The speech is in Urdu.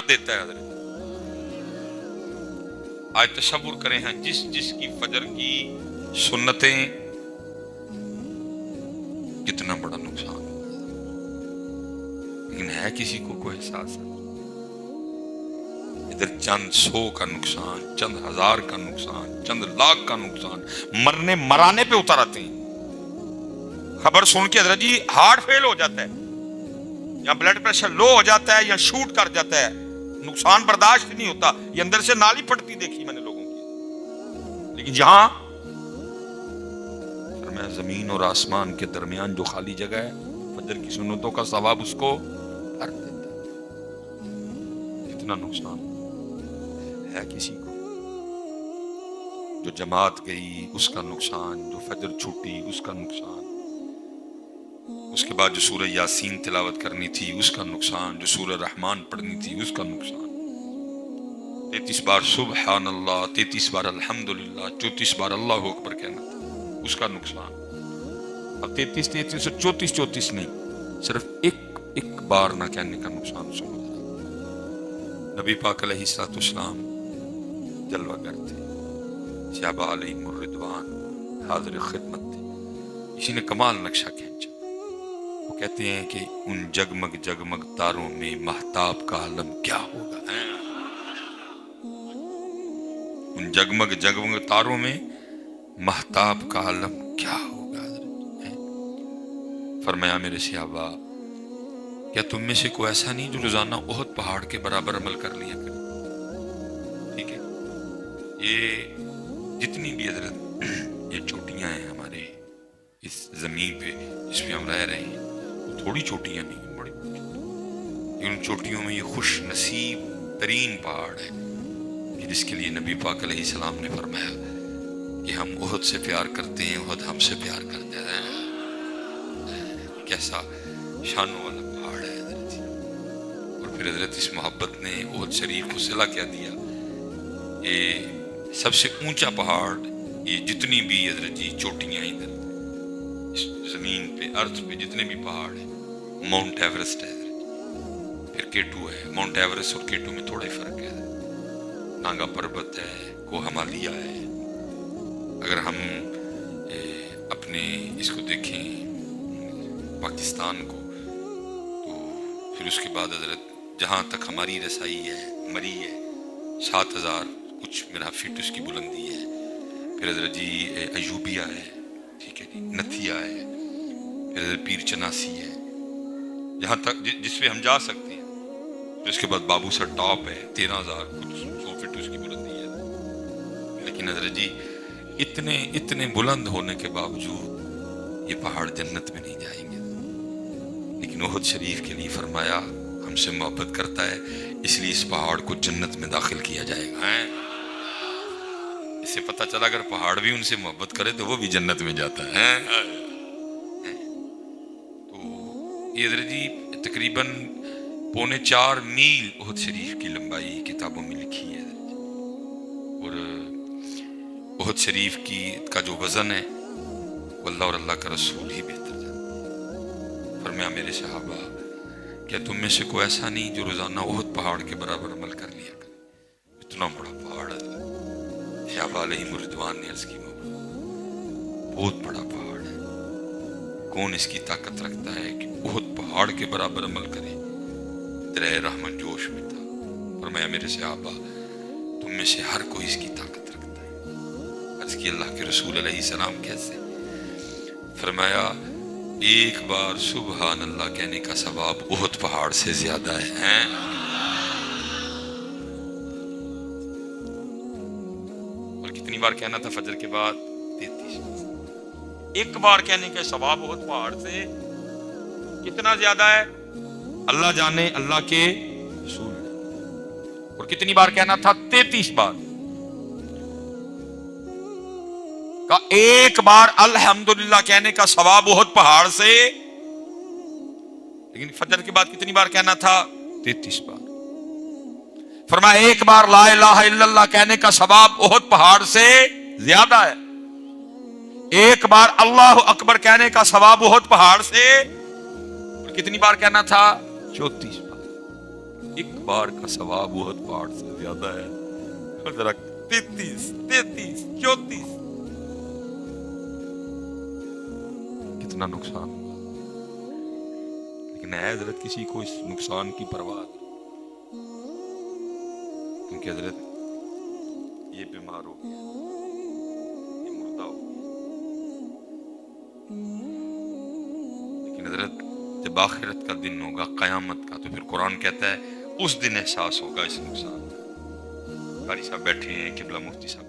دیتا ہے حضرت. آج تصور کریں ہیں جس کی فجر کی سنتیں کتنا بڑا نقصان، لیکن ہے کسی کو کوئی احساس ہے؟ ادھر چند 100 کا نقصان، چند 1000 کا نقصان، چند لاکھ کا نقصان مرنے مرانے پہ اتر آتے ہیں. خبر سن کے حضرت جی ہارٹ فیل ہو جاتا ہے یا بلڈ پریشر لو ہو جاتا ہے یا شوٹ کر جاتا ہے، نقصان برداشت نہیں ہوتا، یہ اندر سے نالی پھٹتی دیکھی میں نے لوگوں کی. لیکن یہاں فرمایا زمین اور آسمان کے درمیان جو خالی جگہ ہے فجر کی سنتوں کا ثواب اس کو بھر دیتا ہے. کتنا نقصان ہے کسی کو؟ جو جماعت گئی اس کا نقصان، جو فجر چھوٹی اس کا نقصان، اس کے بعد جو سورہ یاسین تلاوت کرنی تھی اس کا نقصان، جو سورہ رحمان پڑھنی تھی اس کا نقصان، 33 بار سبحان اللہ، 33 بار الحمدللہ، 34 بار اللہ اکبر کہنا تھا اس کا نقصان. اب 33 اور 34 نہیں، صرف ایک بار نہ کہنے کا نقصان سنو. نبی پاک علیہ الصلوۃ والسلام جلوہ گر تھے، صحابہ علیہم الرضوان حاضر خدمت تھے. کسی نے کمال نقشہ کھینچا، وہ کہتے ہیں کہ ان جگمگ جگمگ تاروں میں مہتاب کا عالم کیا ہوگا. ان جگمگ جگمگ تاروں میں مہتاب کا عالم کیا ہوگا. فرمایا میرے صحابہ کیا تم میں سے کوئی ایسا نہیں جو روزانہ احد پہاڑ کے برابر عمل کر لیا کرے؟ ٹھیک ہے، یہ جتنی بھی حضرت یہ چوٹیاں ہیں ہمارے اس زمین پہ جس پہ ہم رہ رہے ہیں، وہ تھوڑی چوٹیاں نہیں، بڑی ان چوٹیوں میں یہ خوش نصیب ترین پہاڑ ہے کہ جس کے لیے نبی پاک علیہ السلام نے فرمایا کہ ہم احد سے پیار کرتے ہیں، احد ہم سے پیار کرتے ہیں. کیسا شانوں والا پہاڑ ہے حضرت جی. اور پھر حضرت اس محبت نے احد شریف کو صلہ کیا دیا. یہ سب سے اونچا پہاڑ، یہ جتنی بھی حضرت جی چوٹیاں ادھر اس زمین پہ ارتھ پہ جتنے بھی پہاڑ ہیں، ماؤنٹ ایوریسٹ ہے حضرت جی، پھر کیٹو ہے. ماؤنٹ ایوریسٹ اور کیٹو میں تھوڑا ہی فرق ہے. ناگا پربت ہے، کوہ ہمالیہ ہے. اگر ہم اپنے اس کو دیکھیں پاکستان کو، تو پھر اس کے بعد حضرت جہاں تک ہماری رسائی ہے مری ہے 7000 کچھ میرا فٹ اس کی بلندی ہے. پھر حضرت جی ایوبیہ ہے، ٹھیک ہے جی، نتھیا ہے، پھر حضرت پیر چناسی ہے، جہاں تک جس پہ ہم جا سکتے ہیں. پھر اس کے بعد بابو سر ٹاپ ہے 13000 کچھ 100 فٹ اس کی بلندی ہے. لیکن حضرت جی اتنے بلند ہونے کے باوجود یہ پہاڑ جنت میں نہیں جائیں گے. لیکن احد شریف کے لیے فرمایا ہم سے محبت کرتا ہے اس لیے اس پہاڑ کو جنت میں داخل کیا جائے گا. اس سے پتہ چلا اگر پہاڑ بھی ان سے محبت کرے تو وہ بھی جنت میں جاتا ہے. تو یہ حضرت جی تقریباً 4.25 میل احد شریف کی لمبائی کتابوں میں لکھی ہے. اور احد شریف کا جو وزن ہے وہ اللہ اور اللہ کا رسول ہی بہتر جانتا. فرمایا میرے صحابہ کیا تم میں سے کوئی ایسا نہیں جو روزانہ احد پہاڑ کے برابر عمل کر لیا کرے؟ اتنا بڑا پہاڑ ہے. صحابہ علیہم الرضوان نے عرض کی بہت بڑا پہاڑ ہے، کون اس کی طاقت رکھتا ہے کہ احد پہاڑ کے برابر عمل کرے؟ درہ رحمت جوش میں تھا. فرمایا میرے صحابہ تم میں سے ہر کوئی اس کی طاقت رکھتا ہے. عرض کی اللہ کے رسول علیہ السلام کیسے؟ فرمایا ایک بار سبحان اللہ کہنے کا ثواب احد پہاڑ سے زیادہ ہے. اور کتنی بار کہنا تھا فجر کے بعد؟ 33 بار. ایک بار کہنے کے ثواب احد پہاڑ سے کتنا زیادہ ہے اللہ جانے، اللہ کے رسول. اور کتنی بار کہنا تھا؟ 33 بار. کا ایک بار الحمدللہ کہنے کا ثواب احد پہاڑ سے. لیکن فجر کے بعد کتنی بار کہنا تھا؟ 33 بار. فرمایا ایک بار لا الہ الا اللہ کہنے کا ثواب احد پہاڑ سے زیادہ ہے. ایک بار اللہ اکبر کہنے کا ثواب احد پہاڑ سے. اور کتنی بار کہنا تھا؟ 34 بار. ایک بار کا ثواب احد پہاڑ سے زیادہ ہے. اور ذرا 33 33 34 کتنا نقصان ہوا. لیکن اے حضرت کسی کو اس نقصان کی پرواہ نہیں، کیونکہ حضرت یہ بیمار ہو گیا، یہ مردہ ہو گیا. لیکن حضرت جب آخرت کا دن ہوگا، قیامت کا، تو پھر قرآن کہتا ہے اس دن احساس ہوگا اس نقصان کا. قاری صاحب بیٹھے ہیں، قبلہ مفتی صاحب